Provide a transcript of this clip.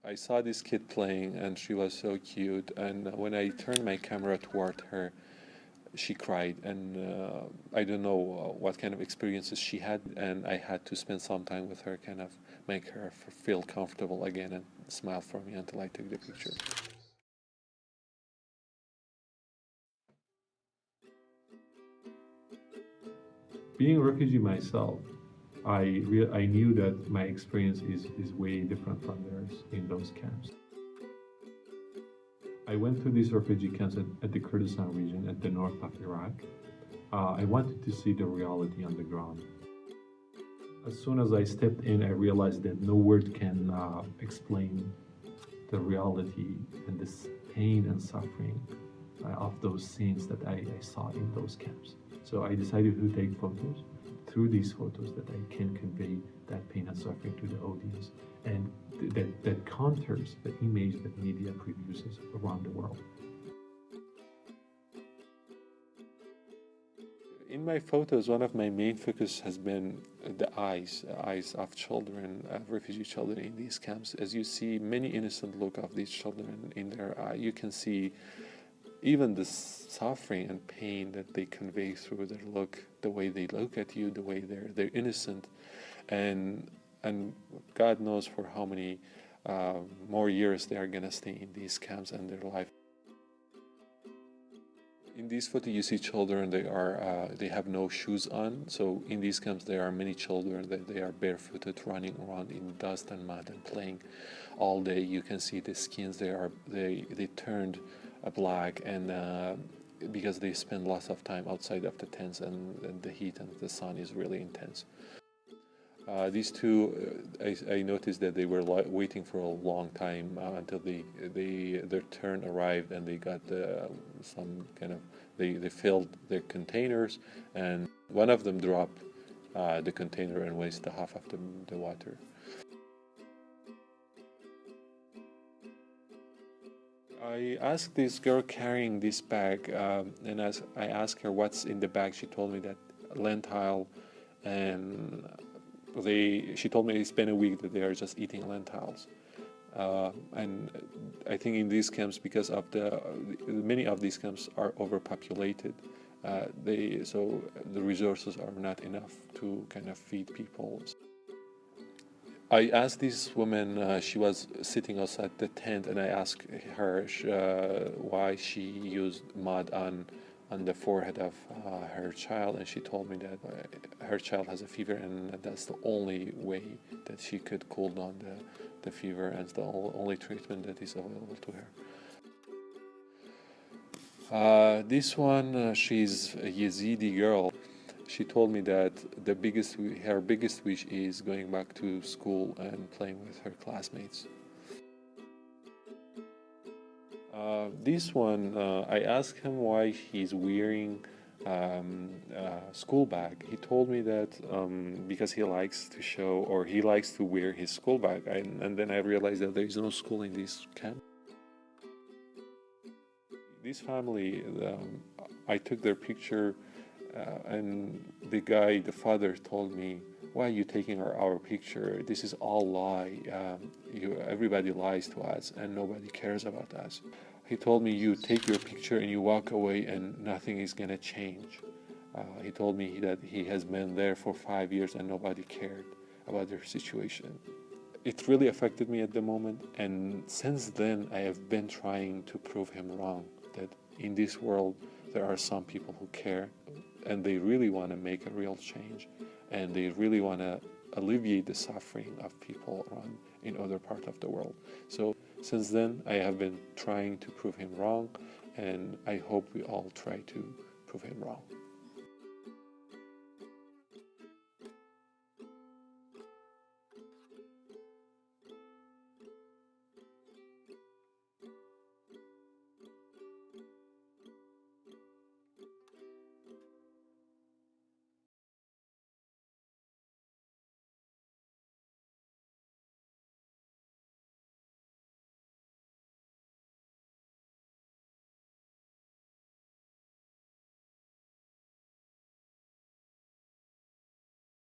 I saw this kid playing and she was so cute, and when I turned my camera toward her, she cried, and I don't know what kind of experiences she had, and I had to spend some time with her, kind of make her feel comfortable again and smile for me until I took the picture. Being a refugee myself, I knew that my experience is way different from theirs in those camps. I went to these refugee camps at the Kurdistan region at the north of Iraq. I wanted to see the reality on the ground. As soon as I stepped in, I realized that no word can explain the reality and this pain and suffering of those scenes that I saw in those camps. So I decided to take photos, through these photos, that I can convey that pain and suffering to the audience, and that counters the image that media produces around the world. In my photos, one of my main focus has been the eyes of children, refugee children in these camps. As you see, many innocent look of these children in their eye. You can see even the suffering and pain that they convey through their look, the way they look at you, the way they're innocent, and God knows for how many more years they are gonna stay in these camps and their life. In these photos, you see children. They have no shoes on. So in these camps, there are many children that they are barefooted, running around in dust and mud and playing all day. You can see the skins. They turned black, and because they spend lots of time outside of the tents, and the heat and the sun is really intense. These two, I noticed that they were waiting for a long time until their turn arrived, and they got some kind of, they filled their containers, and one of them dropped the container and wasted half of the water. I asked this girl carrying this bag, and as I asked her what's in the bag, she told me that lentil, and she told me it's been a week that they are just eating lentils. And I think in these camps, because of many of these camps are overpopulated, so the resources are not enough to kind of feed people. I asked this woman, she was sitting outside the tent, and I asked her why she used mud on the forehead of her child, and she told me that her child has a fever, and that's the only way that she could cool down the fever, and it's the only treatment that is available to her. This one, she's a Yazidi girl. She told me that her biggest wish is going back to school and playing with her classmates. This one, I asked him why he's wearing a school bag. He told me that because he likes to show, or he likes to wear his school bag. And then I realized that there is no school in this camp. This family, I took their picture, and the father told me, "Why are you taking our picture? This is all lie. Everybody lies to us, and nobody cares about us." He told me, "You take your picture and you walk away, and nothing is gonna change." He told me that he has been there for 5 years and nobody cared about their situation. It really affected me at the moment, and since then I have been trying to prove him wrong, that in this world there are some people who care, and they really want to make a real change, and they really want to alleviate the suffering of people around in other parts of the world. So since then I have been trying to prove him wrong, and I hope we all try to prove him wrong.